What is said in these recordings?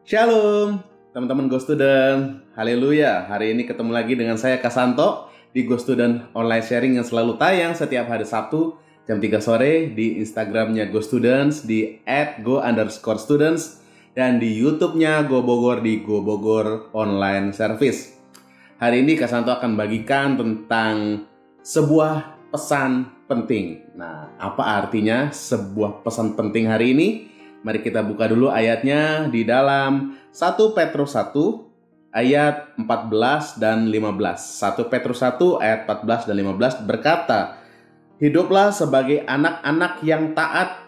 Shalom, teman-teman Go Student. Haleluya. Hari ini ketemu lagi dengan saya Kasanto di Go Student Online Sharing yang selalu tayang setiap hari Sabtu jam 3 sore di Instagramnya Go Students di @go_students dan di YouTube-nya Go Bogor di Go Bogor Online Service. Hari ini Kasanto akan bagikan tentang sebuah pesan penting. Nah, apa artinya sebuah pesan penting hari ini? Mari kita buka dulu ayatnya di dalam 1 Petrus 1 ayat 14 dan 15. 1 Petrus 1 ayat 14 dan 15 berkata, "Hiduplah sebagai anak-anak yang taat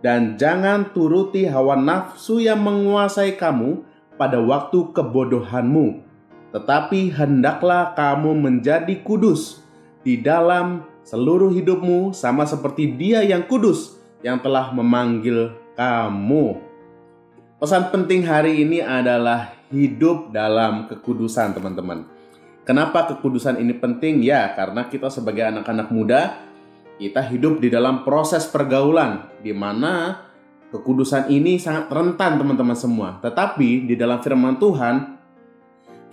dan jangan turuti hawa nafsu yang menguasai kamu pada waktu kebodohanmu. Tetapi hendaklah kamu menjadi kudus di dalam seluruh hidupmu sama seperti Dia yang kudus yang telah memanggil kamu." Pesan penting hari ini adalah hidup dalam kekudusan, teman-teman. Kenapa kekudusan ini penting? Ya, karena kita sebagai anak-anak muda, kita hidup di dalam proses pergaulan, di mana kekudusan ini sangat rentan, teman-teman semua. Tetapi di dalam firman Tuhan,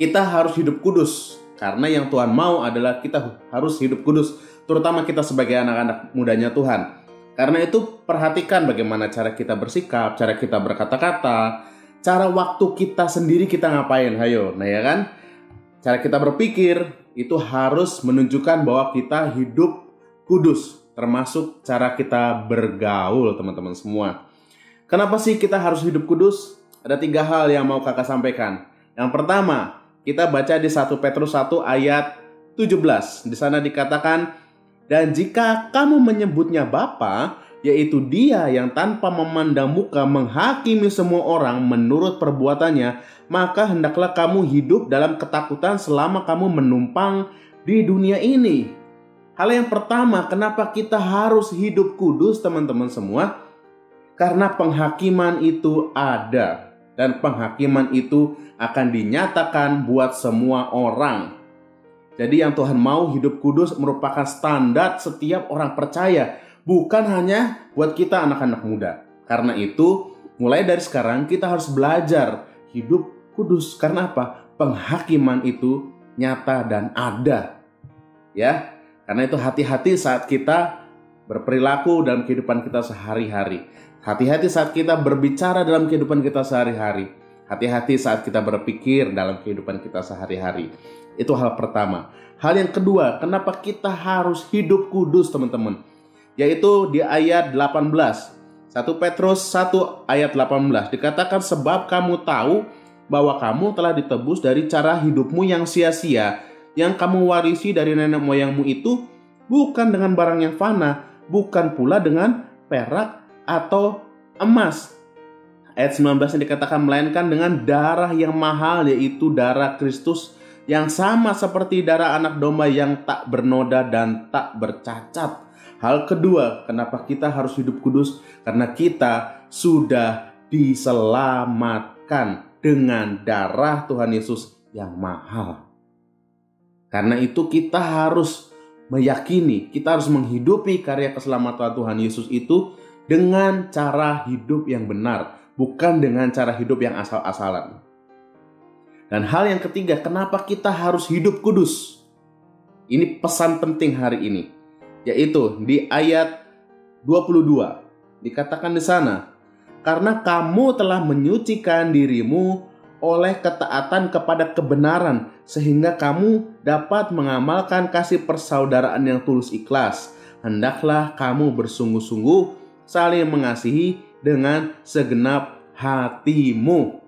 kita harus hidup kudus. Karena yang Tuhan mau adalah kita harus hidup kudus, terutama kita sebagai anak-anak mudanya Tuhan. Karena itu perhatikan bagaimana cara kita bersikap, cara kita berkata-kata, cara waktu kita sendiri kita ngapain, hayo. Nah ya kan, cara kita berpikir itu harus menunjukkan bahwa kita hidup kudus, termasuk cara kita bergaul, teman-teman semua. Kenapa sih kita harus hidup kudus? Ada 3 hal yang mau kakak sampaikan. Yang pertama, kita baca di 1 Petrus 1 ayat 17. Di sana dikatakan, "Dan jika kamu menyebutnya Bapa, yaitu Dia yang tanpa memandang muka menghakimi semua orang menurut perbuatannya, maka hendaklah kamu hidup dalam ketakutan selama kamu menumpang di dunia ini." Hal yang pertama, kenapa kita harus hidup kudus, teman-teman semua? Karena penghakiman itu ada, dan penghakiman itu akan dinyatakan buat semua orang. Jadi yang Tuhan mau, hidup kudus merupakan standar setiap orang percaya, bukan hanya buat kita anak-anak muda. Karena itu, mulai dari sekarang kita harus belajar hidup kudus. Karena apa? Penghakiman itu nyata dan ada. Ya, karena itu hati-hati saat kita berperilaku dalam kehidupan kita sehari-hari. Hati-hati saat kita berbicara dalam kehidupan kita sehari-hari. Hati-hati saat kita berpikir dalam kehidupan kita sehari-hari. Itu hal pertama. Hal yang kedua, kenapa kita harus hidup kudus, teman-teman? Yaitu di ayat 18. 1 Petrus 1 ayat 18. Dikatakan, "Sebab kamu tahu bahwa kamu telah ditebus dari cara hidupmu yang sia-sia, yang kamu warisi dari nenek moyangmu itu, bukan dengan barang yang fana, bukan pula dengan perak atau emas." Ayat 19 yang dikatakan, "Melainkan dengan darah yang mahal, yaitu darah Kristus, yang sama seperti darah anak domba yang tak bernoda dan tak bercacat." Hal kedua, kenapa kita harus hidup kudus? Karena kita sudah diselamatkan dengan darah Tuhan Yesus yang mahal. Karena itu kita harus meyakini, kita harus menghidupi karya keselamatan Tuhan Yesus itu dengan cara hidup yang benar, bukan dengan cara hidup yang asal-asalan. Dan hal yang ketiga, kenapa kita harus hidup kudus? Ini pesan penting hari ini, yaitu di ayat 22. Dikatakan di sana, "Karena kamu telah menyucikan dirimu oleh ketaatan kepada kebenaran, sehingga kamu dapat mengamalkan kasih persaudaraan yang tulus ikhlas. Hendaklah kamu bersungguh-sungguh saling mengasihi dengan segenap hatimu."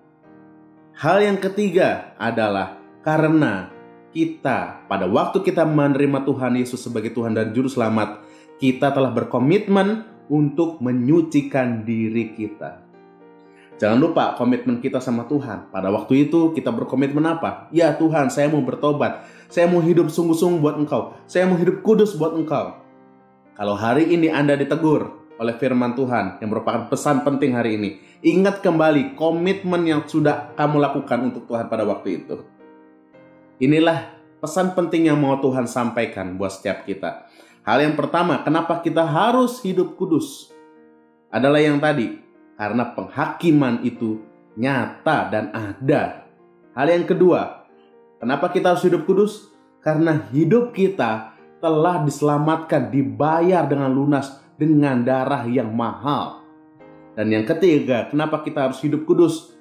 Hal yang ketiga adalah karena kita, pada waktu kita menerima Tuhan Yesus sebagai Tuhan dan Juru Selamat, kita telah berkomitmen untuk menyucikan diri kita. Jangan lupa komitmen kita sama Tuhan. Pada waktu itu kita berkomitmen apa? Ya Tuhan, saya mau bertobat. Saya mau hidup sungguh-sungguh buat Engkau. Saya mau hidup kudus buat Engkau. Kalau hari ini Anda ditegur oleh firman Tuhan yang merupakan pesan penting hari ini, ingat kembali komitmen yang sudah kamu lakukan untuk Tuhan pada waktu itu. Inilah pesan penting yang mau Tuhan sampaikan buat setiap kita. Hal yang pertama, kenapa kita harus hidup kudus? Adalah yang tadi, karena penghakiman itu nyata, dan ada. Hal yang kedua, kenapa kita harus hidup kudus? Karena hidup kita telah diselamatkan, dibayar dengan lunas dengan darah yang mahal. Dan yang ketiga, kenapa kita harus hidup kudus?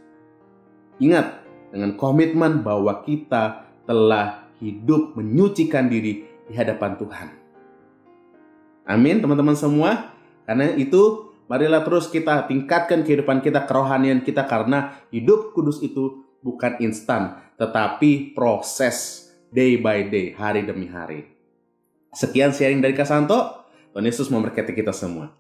Ingat, dengan komitmen bahwa kita telah hidup menyucikan diri di hadapan Tuhan. Amin, teman-teman semua. Karena itu, marilah terus kita tingkatkan kehidupan kita, kerohanian kita, karena hidup kudus itu bukan instan, tetapi proses day by day, hari demi hari. Sekian sharing dari Kak Santo. Tuhan Yesus memberkati kita semua.